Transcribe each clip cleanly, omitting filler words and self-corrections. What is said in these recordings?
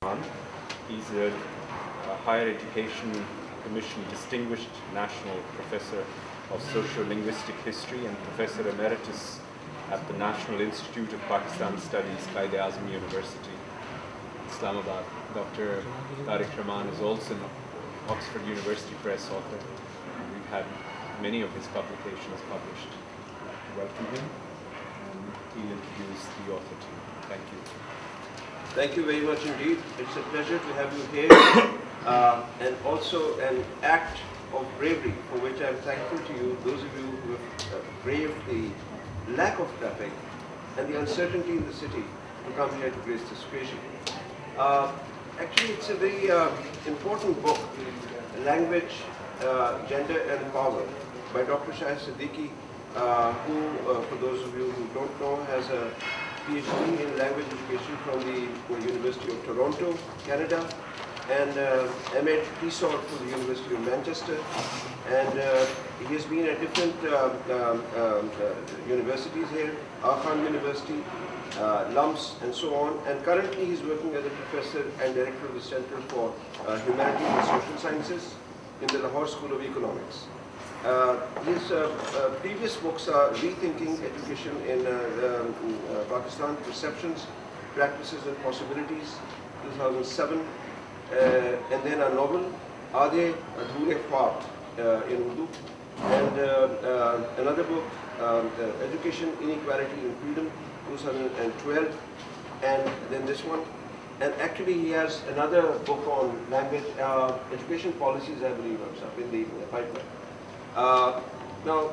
Rahman. He's a Higher Education Commission Distinguished National Professor of Socio-Linguistic History and Professor Emeritus at the National Institute of Pakistan Studies, Quaid-e-Azam University, Islamabad. Dr. Tariq Rahman is also an Oxford University Press author. We've had many of his publications published. Welcome him, and he'll introduce the author to you. Thank you. Thank you very much indeed. It's a pleasure to have you here, and also an act of bravery for which I'm thankful to you, those of you who have braved the lack of traffic and the uncertainty in the city to come here to grace this occasion. Actually, it's a very important book, Language, Gender and Power, by Dr. Shahid Siddiqui, who, for those of you who don't know, has a PhD in language education from the University of Toronto, Canada, and MA TESOL from the University of Manchester. And he has been at different universities here, Khan University, LUMS, and so on. And currently he's working as a professor and director of the Center for Humanities and Social Sciences in the Lahore School of Economics. His previous books are Rethinking Education in Pakistan, Perceptions, Practices and Possibilities, 2007, and then a novel, Aadhe Adhure Khwab, in Urdu, and another book, Education, Inequality and Freedom, 2012, and then this one. And actually he has another book on language, education policies, I believe, in the pipeline. Now,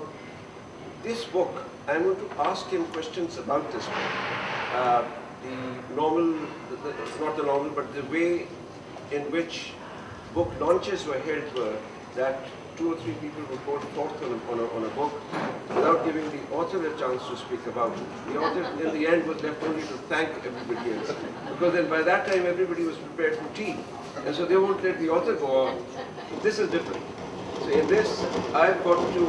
this book, I'm going to ask him questions about this book. The novel, not the novel, but the way in which book launches were held were that 2 or 3 people would go forth on a book without giving the author a chance to speak about it. The author, in the end, was left only to thank everybody else, because then by that time everybody was prepared for tea, and so they won't let the author go on. This is different. So in this, I've got to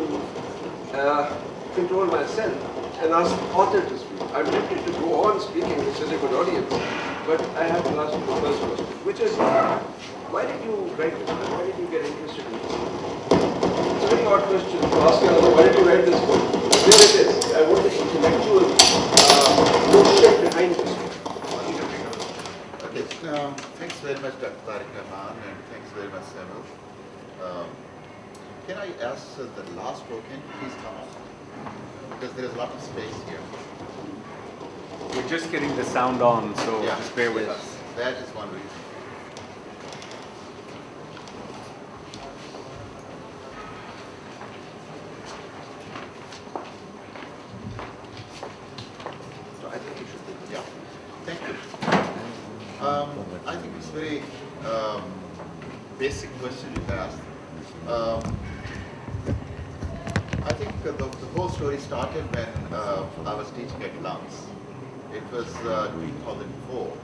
control myself and ask the author to speak. I'm tempted to go on speaking, it's such a good audience, but I have to ask you the first question, which is, why did you write this book? Why did you get interested in this book? It's a very odd question to ask another, why did you write this book? But here it is. I want the intellectual notion behind this book. Okay, thanks very much, Dr. Tariq Rahman, and thanks very much, Samuel. Can I ask the last row, can you please come up? Because there is a lot of space here. We're just getting the sound on, so just bear with us. That is one reason. So I think you should do Yeah, thank you. I think it's very basic question you asked. I think the whole story started when I was teaching at LUMS. It was 2004,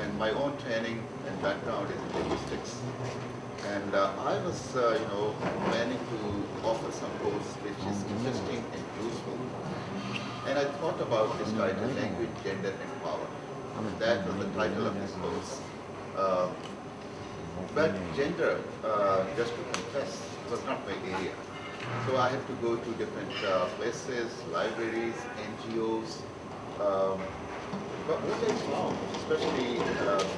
and my own training and background is in linguistics. And I was, planning to offer some course which is interesting and useful. And I thought about this title, Language, Gender and Power. That was the title of this course. But gender, just to confess, was not my area. So I had to go to different places, libraries, NGOs. But what I found, especially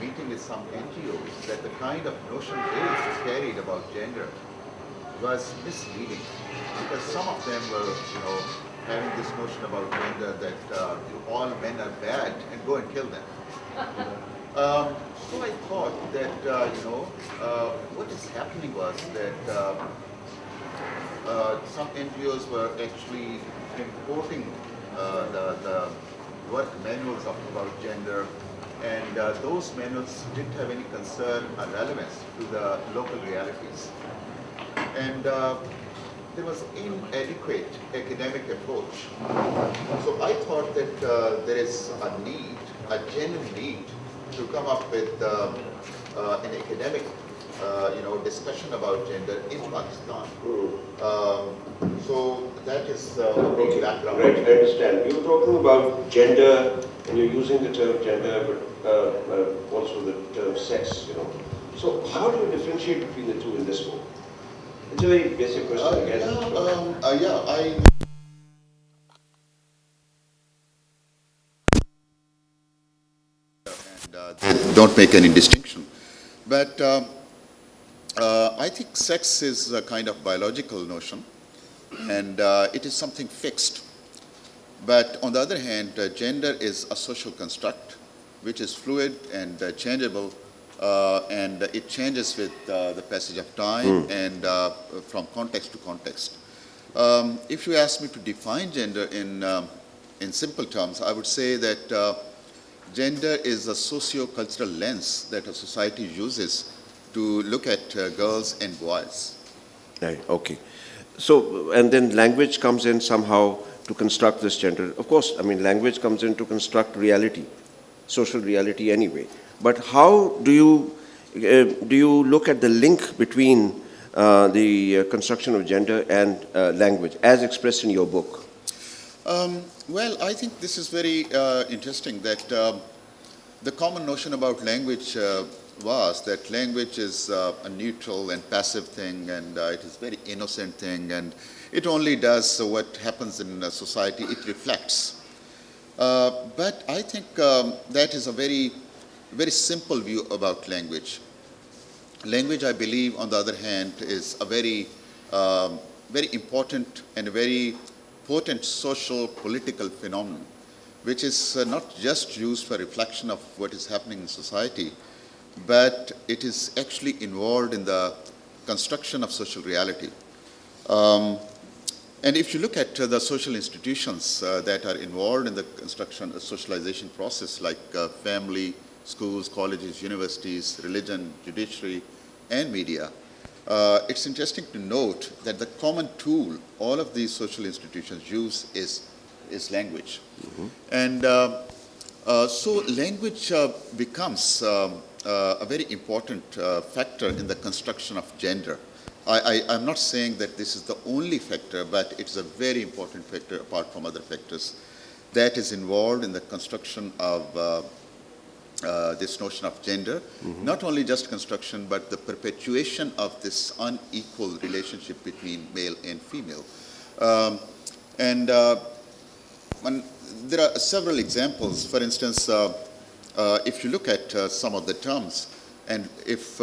meeting with some NGOs, that the kind of notion they carried about gender was misleading. Because some of them were, having this notion about gender that all men are bad and go and kill them. So I thought that, what is happening was that some NGOs were actually importing the work manuals about gender, and those manuals didn't have any concern or relevance to the local realities. And there was inadequate academic approach. So I thought that there is a need, a genuine need, to come up with an academic discussion about gender in Pakistan. So that is the background. Right, I understand. You were talking about gender, and you're using the term gender, but also the term sex, you know. So how do you differentiate between the two in this book? It's a very basic question again. They don't make any distinction. But I think sex is a kind of biological notion, and it is something fixed. But on the other hand, gender is a social construct which is fluid and changeable, and it changes with the passage of time and from context to context. If you ask me to define gender in simple terms, I would say that gender is a socio-cultural lens that a society uses to look at girls and boys. Right, okay. So, and then language comes in somehow to construct this gender. Of course, I mean, language comes in to construct reality, social reality anyway. But how do you look at the link between the construction of gender and language, as expressed in your book? Well, I think this is very interesting that the common notion about language was that language is a neutral and passive thing, and it is a very innocent thing, and it only does what happens in society, it reflects. But I think that is a very, very simple view about language. Language, I believe, on the other hand, is a very, very important and a very potent social political phenomenon, which is not just used for reflection of what is happening in society, but it is actually involved in the construction of social reality. And if you look at the social institutions that are involved in the construction, socialization process, like family, schools, colleges, universities, religion, judiciary, and media, it's interesting to note that the common tool all of these social institutions use is language. And so language becomes a very important factor in the construction of gender. I'm not saying that this is the only factor, but it's a very important factor apart from other factors that is involved in the construction of this notion of gender. Not only just construction, but the perpetuation of this unequal relationship between male and female. And there are several examples. For instance, if you look at some of the terms, and if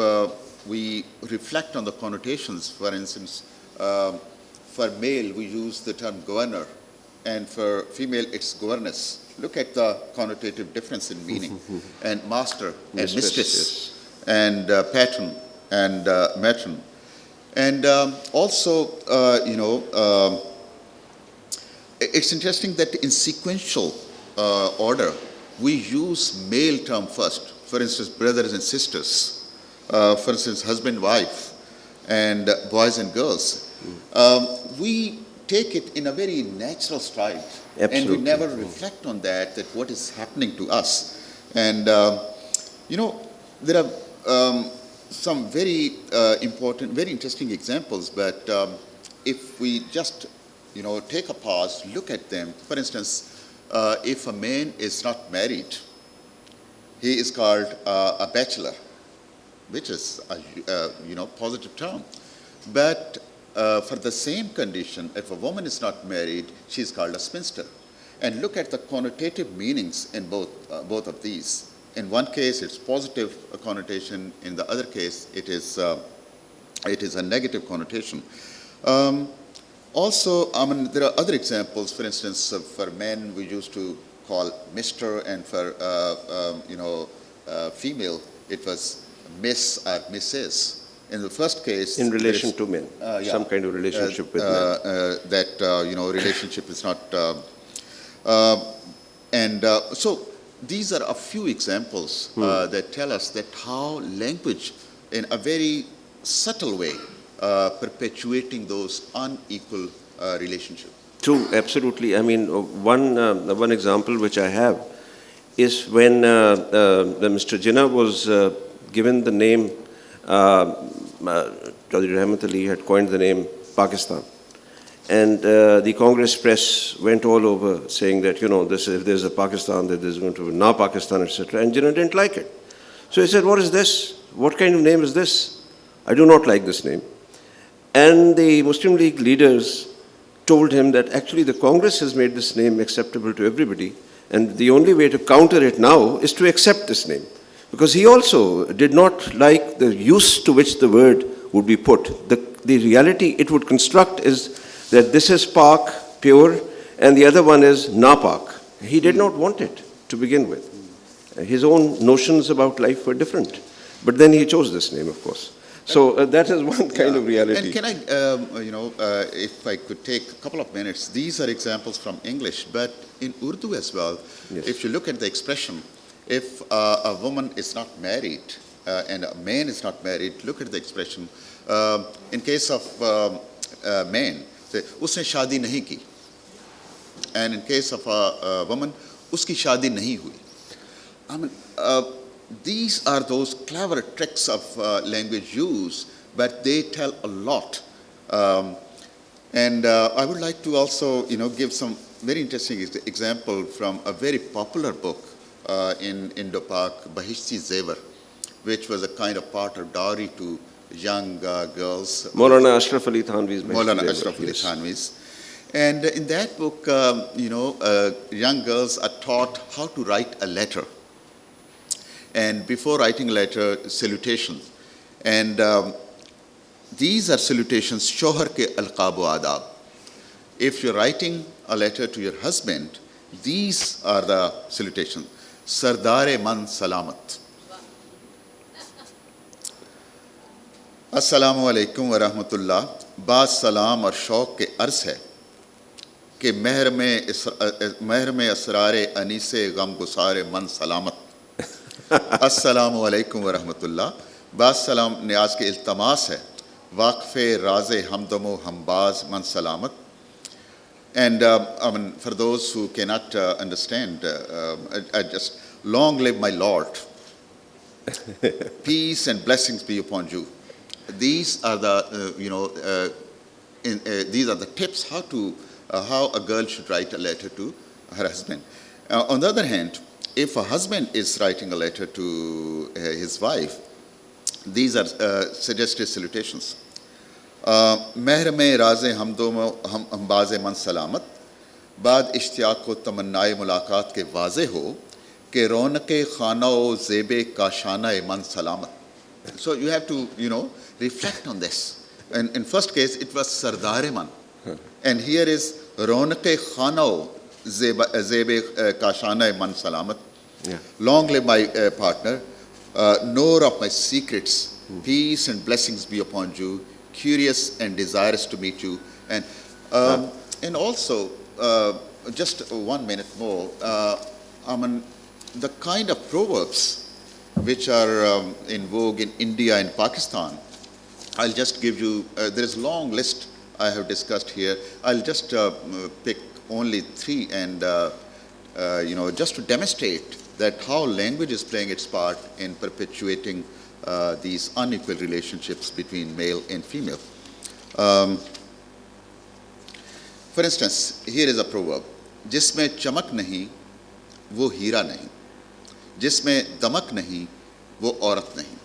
we reflect on the connotations, for instance, for male we use the term governor, and for female it's governess. Look at the connotative difference in meaning. And master and mistress, and patron and matron. And also, it's interesting that in sequential order, we use male term first. For instance, brothers and sisters. For instance, husband, wife, and boys and girls. We take it in a very natural stride. Absolutely. And we never reflect on that what is happening to us. And, there are some very important, very interesting examples, but if we just, take a pause, look at them. For instance, if a man is not married, he is called a bachelor, which is a positive term. But for the same condition, if a woman is not married, she is called a spinster. And look at the connotative meanings in both of these. In one case, it's positive connotation. In the other case, it is a negative connotation. Also, there are other examples. For instance, for men, we used to call Mr., and for female, it was Miss or Mrs. In the first case, in relation to men, some kind of relationship with men. That relationship is not, so these are a few examples that tell us that how language, in a very subtle way, perpetuating those unequal relationships. True, absolutely. I mean, one example which I have is when Mr. Jinnah was given the name, Chaudhry Rahmat Ali had coined the name Pakistan. And the Congress press went all over saying that, if there's a Pakistan, that there's going to be Na Pakistan, etc. And Jinnah didn't like it. So he said, what is this? What kind of name is this? I do not like this name. And the Muslim League leaders told him that actually the Congress has made this name acceptable to everybody, and the only way to counter it now is to accept this name. Because he also did not like the use to which the word would be put. The reality it would construct is that this is Pak, pure, and the other one is Napak. He did not want it to begin with. His own notions about life were different. But then he chose this name, of course. So that is one kind of reality. And can I, if I could take a couple of minutes, these are examples from English, but in Urdu as well, Yes. if you look at the expression, if a woman is not married and a man is not married, look at the expression. In case of man, say, उसने शादी नहीं की. And in case of a woman, उसकी शादी नहीं हुई. I mean, these are those clever tricks of language use, but they tell a lot. And I would like to also, give some very interesting example from a very popular book in Indo-Pak, Bahishti Zevar, which was a kind of part of dowry to young girls. Maulana Ashraf Ali Thanvi's. Maulana Ashraf Ali Thanvi's. And in that book, young girls are taught how to write a letter. And before writing a letter, salutations. And these are salutations, shohar ke alqab wa adab. If you're writing a letter to your husband, these are the salutations. Sardare man salamat. Assalamu alaikum wa rahmatullah. Baaz salam aur shauq ke arz hai कि महर में असरारे अनीसे गम गुसारे मन सलामत. अस्सलामु अलैकुम व रहमतुल्लाह. बास सलाम न्याज के इल्तमास है. वाक़फ़े राज़े हमदमो हमबाज मन सलामत. And I mean, for those who cannot understand, I just, long live my Lord. Peace and blessings be upon you. These are the, these are the tips how a girl should write a letter to her husband. On the other hand, if a husband is writing a letter to his wife, these are suggested salutations. महर में राज़े हम बाज़े मन सलामत. बाद इश्तियाक़ को तमन्नाए मुलाकात के वाज़े हो कि रौनक़े ख़ाना ओ ज़ेबे काशाना मन सलामत. So you have to, reflect on this. And in first case, it was Sardare Man. And here is रौनक़े ख़ाना ओ ज़ेबे काशाना मन सलामत. Long live my partner, knower of my secrets, peace and blessings be upon you, curious and desirous to meet you. And also, just 1 minute more, I mean, the kind of proverbs which are in vogue in India and Pakistan, I'll just give you, there is a long list I have discussed here. I'll just pick only 3 and, just to demonstrate that how language is playing its part in perpetuating these unequal relationships between male and female. For instance, here is a proverb. जिसमें चमक नहीं, वो हीरा नहीं. जिसमें दमक नहीं, वो औरत नहीं.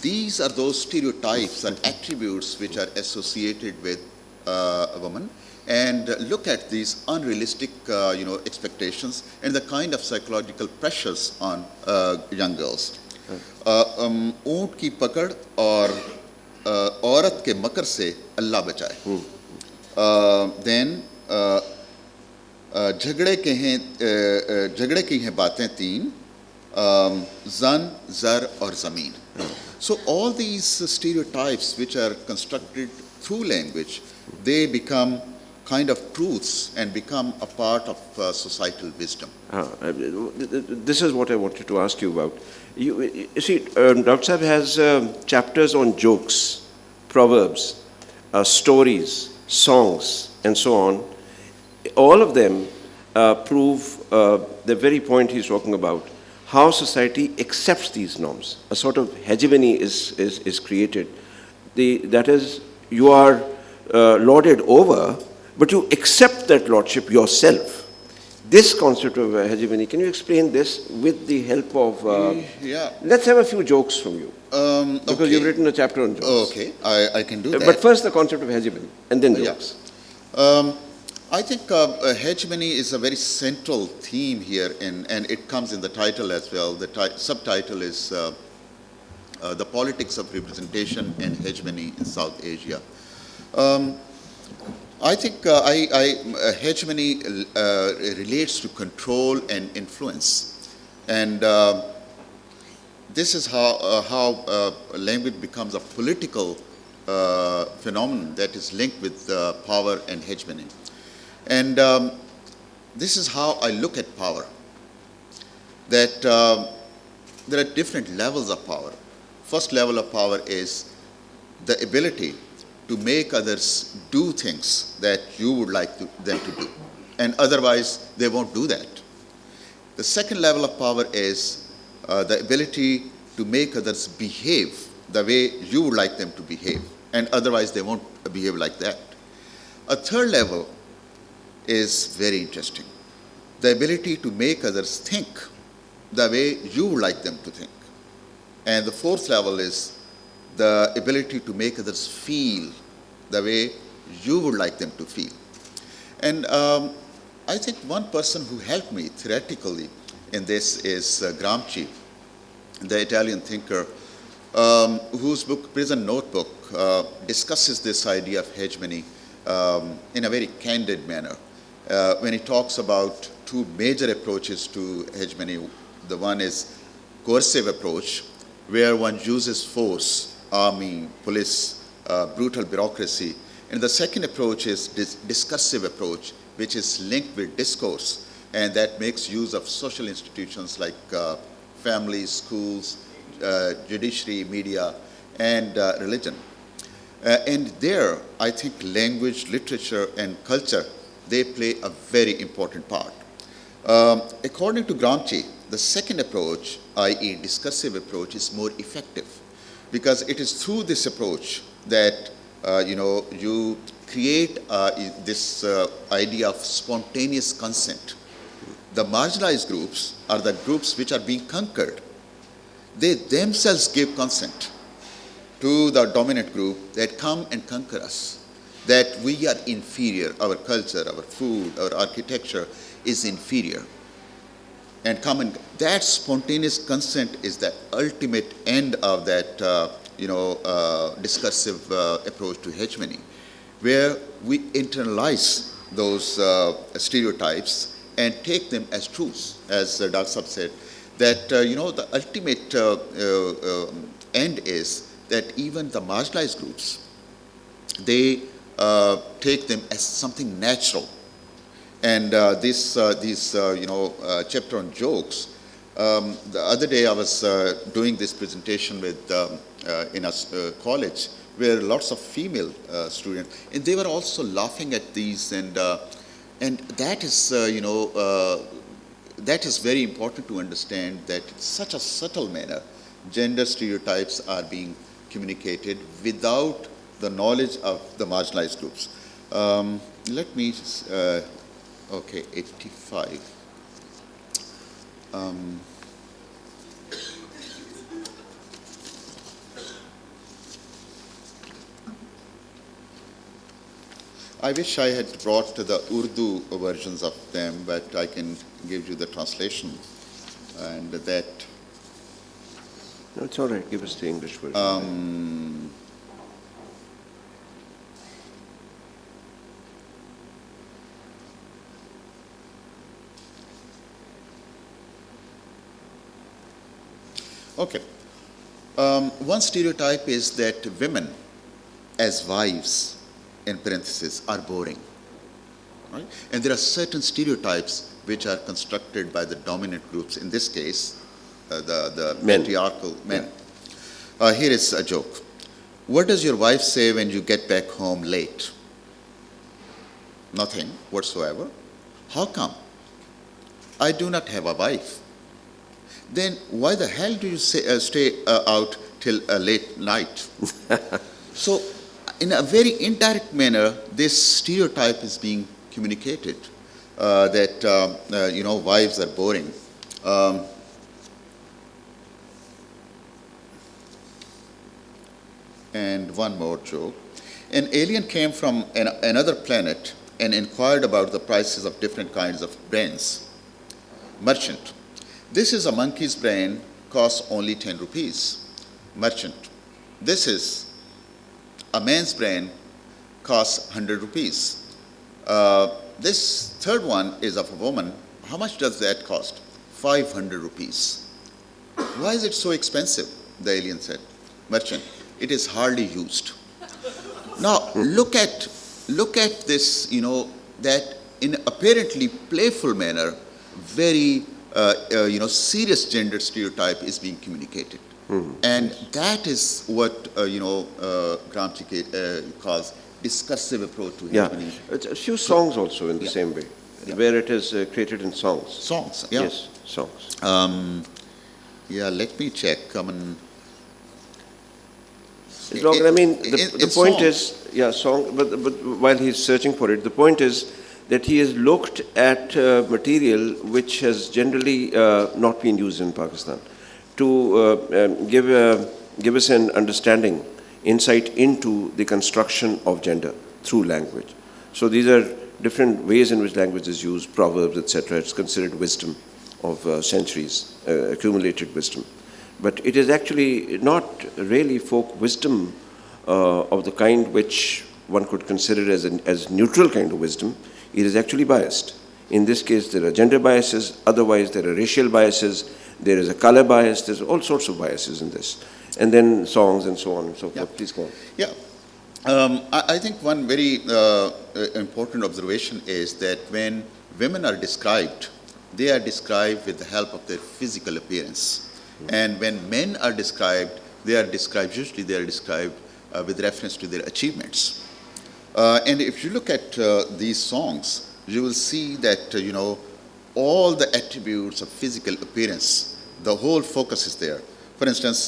These are those stereotypes and attributes which are associated with a woman. And look at these unrealistic, expectations and the kind of psychological pressures on young girls. ऊंट की पकड़ और औरत के मकर से अल्लाह बचाए. Then झगड़े की हैं बातें 3, ज़न, ज़र और ज़मीन. So all these stereotypes which are constructed through language, they become kind of truths and become a part of societal wisdom. This is what I wanted to ask you about. You see, Dr. Sahib has chapters on jokes, proverbs, stories, songs, and so on. All of them prove the very point he's talking about, how society accepts these norms. A sort of hegemony is created. That is, you are lauded over but you accept that lordship yourself. This concept of hegemony, can you explain this with the help of... Yeah. Let's have a few jokes from you. Because Okay. you've written a chapter on jokes. Okay, I can do that. But first the concept of hegemony, and then jokes. I think hegemony is a very central theme here, and it comes in the title as well. The subtitle is The Politics of Representation and Hegemony in South Asia. I think hegemony relates to control and influence. And this is how language becomes a political phenomenon that is linked with power and hegemony. And this is how I look at power, that there are different levels of power. First level of power is the ability to make others do things that you would like them to do, and otherwise they won't do that. The second level of power is the ability to make others behave the way you would like them to behave, and otherwise they won't behave like that. A third level is very interesting. The ability to make others think the way you would like them to think. And the fourth level is the ability to make others feel the way you would like them to feel. And I think one person who helped me theoretically in this is Gramsci, the Italian thinker, whose book, Prison Notebook, discusses this idea of hegemony in a very candid manner. When he talks about two major approaches to hegemony, the one is coercive approach, where one uses force, army, police, brutal bureaucracy. And the second approach is discursive approach, which is linked with discourse, and that makes use of social institutions like families, schools, judiciary, media, and religion. And there, I think language, literature, and culture, they play a very important part. According to Gramsci, the second approach, i.e. discursive approach, is more effective, because it is through this approach that you create this idea of spontaneous consent. The marginalized groups are the groups which are being conquered. They themselves give consent to the dominant group that come and conquer us, that we are inferior, our culture, our food, our architecture is inferior. And that spontaneous consent is the ultimate end of that discursive approach to hegemony, where we internalize those stereotypes and take them as truths, as Dr. Sab said, that the ultimate end is that even the marginalized groups, they take them as something natural. And this chapter on jokes, the other day I was doing this presentation with in a college where lots of female students, and they were also laughing at these, and that is that is very important to understand, that in such a subtle manner gender stereotypes are being communicated without the knowledge of the marginalized groups. Let me okay, 85. I wish I had brought the Urdu versions of them, but I can give you the translation. And that... No, it's all right. Give us the English version. Okay. One stereotype is that women as wives, in parentheses, are boring. Right? And there are certain stereotypes which are constructed by the dominant groups, in this case, the patriarchal men. Here is a joke. What does your wife say when you get back home late? Nothing whatsoever. How come? I do not have a wife. Then why the hell do you stay out till late night? So in a very indirect manner, this stereotype is being communicated that wives are boring. And one more joke. An alien came from another planet and inquired about the prices of different kinds of brains. Merchant. This is a monkey's brain, costs only 10 rupees. Merchant. This is a man's brain, costs 100 rupees. This third one is of a woman. How much does that cost? 500 rupees. Why is it so expensive? The alien said. Merchant. It is hardly used. Now look at this, that in apparently playful manner, very serious gender stereotype is being communicated. And that is what Gramsci calls discursive approach to hegemony. It's a few songs also in the same way, where it is created in songs. Songs, yeah. Yes, songs. Let me check. The point is, song, but while he's searching for it, the point is that he has looked at material which has generally not been used in Pakistan to give us an understanding, insight into the construction of gender through language. So these are different ways in which language is used, proverbs, etc. It's considered wisdom of centuries, accumulated wisdom. But it is actually not really folk wisdom of the kind which one could consider as neutral kind of wisdom. It is actually biased. In this case, there are gender biases. Otherwise, there are racial biases. There is a color bias. There's all sorts of biases in this. And then songs and so on and so forth. Please go on. Yeah. I think one very important observation is that when women are described, they are described with the help of their physical appearance. And when men are described, usually they are described with reference to their achievements. And if you look at these songs, you will see that, all the attributes of physical appearance, the whole focus is there. For instance,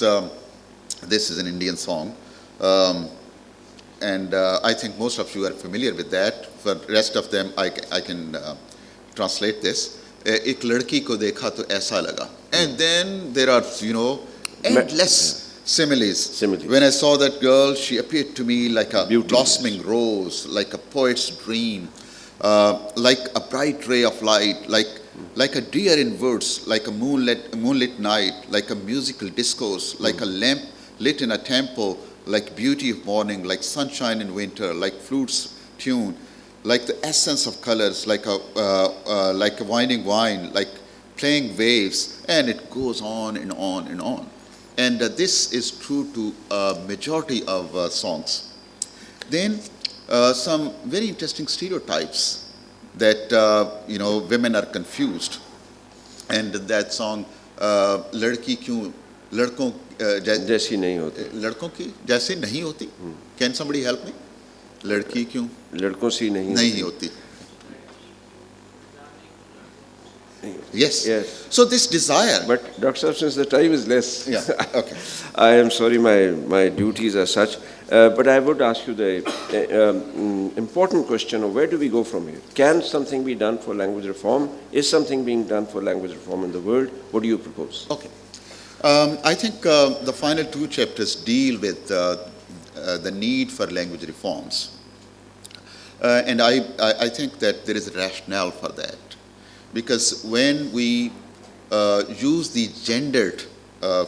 this is an Indian song. And I think most of you are familiar with that. For the rest of them, I can translate this. एक लड़की को देखा तो ऐसा लगा. And then there are, endless similes. When I saw that girl, she appeared to me like a blossoming rose, like a poet's dream, like a bright ray of light, like a deer in woods, like a moonlit night, like a musical discourse, like a lamp lit in a temple, like beauty of morning, like sunshine in winter, like flutes tune, like the essence of colors, like a winding wine, like playing waves, and it goes on and on and on. And this is true to a majority of songs. Then some very interesting stereotypes that women are confused. And that song, लड़की क्यों लड़कों जैसी नहीं होती, लड़कों की जैसी नहीं होती. Can somebody help me? लड़की क्यों लड़कों सी नहीं होती. Yes. So this desire. But Dr. Sahab, since the time is less, okay. I am sorry, my duties are such. But I would ask you the important question of where do we go from here? Can something be done for language reform? Is something being done for language reform in the world? What do you propose? Okay. I think the final two chapters deal with the need for language reforms. And I think that there is a rationale for that. Because when we use the gendered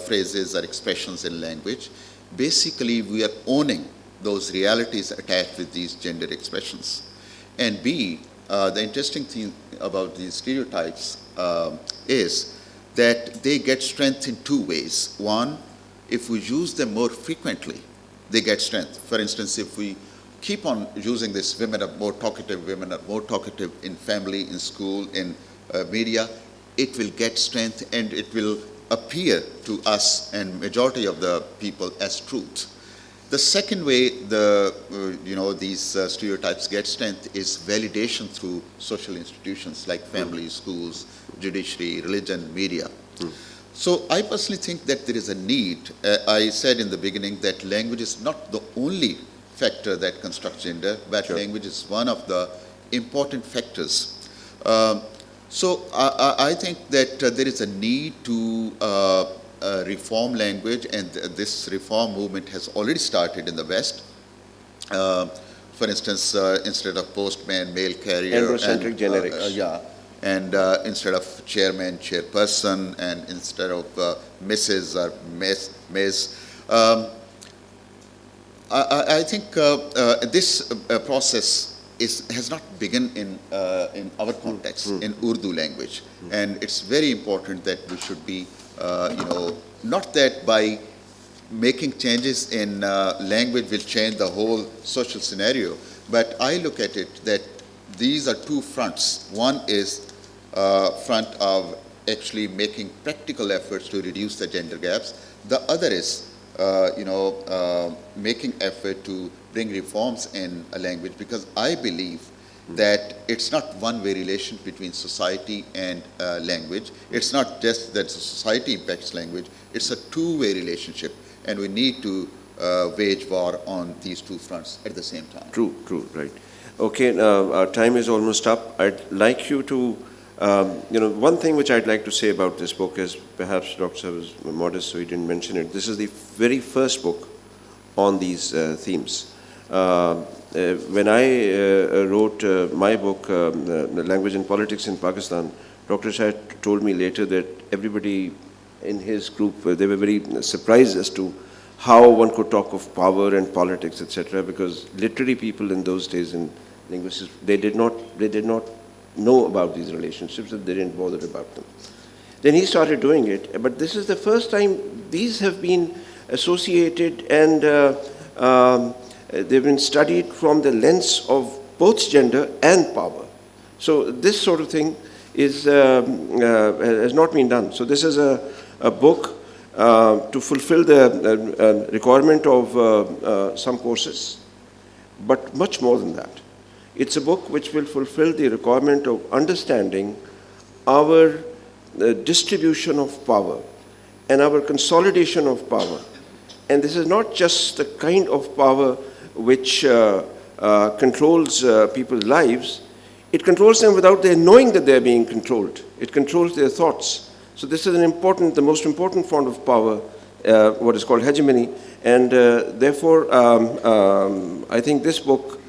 phrases or expressions in language, basically we are owning those realities attached with these gender expressions. And B, the interesting thing about these stereotypes is that they get strength in two ways. One, if we use them more frequently, they get strength. For instance, if we keep on using this, women are more talkative in family, in school, in media, it will get strength and it will appear to us and majority of the people as truth. The second way these stereotypes get strength is validation through social institutions like family, schools, judiciary, religion, media. So I personally think that there is a need. I said in the beginning that language is not the only factor that constructs gender, but Sure. language is one of the important factors. So I think that there is a need to reform language, and this reform movement has already started in the West. For instance, instead of postman, mail carrier. Androcentric generics. Yeah. And instead of chairman, chairperson, and instead of Mrs. or Ms. I think this process has not begun in our context, in Urdu language. And it's very important that we should be, not that by making changes in language will change the whole social scenario, but I look at it that these are two fronts. One is front of actually making practical efforts to reduce the gender gaps. The other is, making effort to bring reforms in a language, because I believe that it's not one-way relation between society and language. It's not just that society impacts language, it's a two-way relationship, and we need to wage war on these two fronts at the same time. True, right. Okay, our time is almost up. I'd like you to, one thing which I'd like to say about this book is, perhaps Dr. Sahib was modest, so he didn't mention it. This is the very first book on these themes. When I wrote my book, Language and Politics in Pakistan, Dr. Shahid told me later that everybody in his group, they were very surprised as to how one could talk of power and politics, etc., because literary people in those days in linguistics, they did not know about these relationships, and they didn't bother about them. Then he started doing it, but this is the first time these have been associated, and they've been studied from the lens of both gender and power. So this sort of thing is has not been done. So this is a book to fulfill the requirement of some courses, but much more than that. It's a book which will fulfill the requirement of understanding our distribution of power and our consolidation of power. And this is not just the kind of power which controls people's lives. It controls them without their knowing that they're being controlled. It controls their thoughts. So this is the most important form of power, what is called hegemony. And therefore, I think this book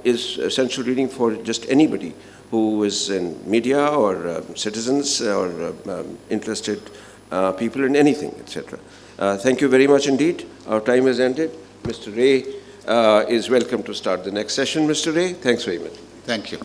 is essential reading for just anybody who is in media or citizens or interested people in anything, etc. Thank you very much indeed. Our time has ended. Mr. Ray is welcome to start the next session. Mr. Ray, thanks very much. Thank you.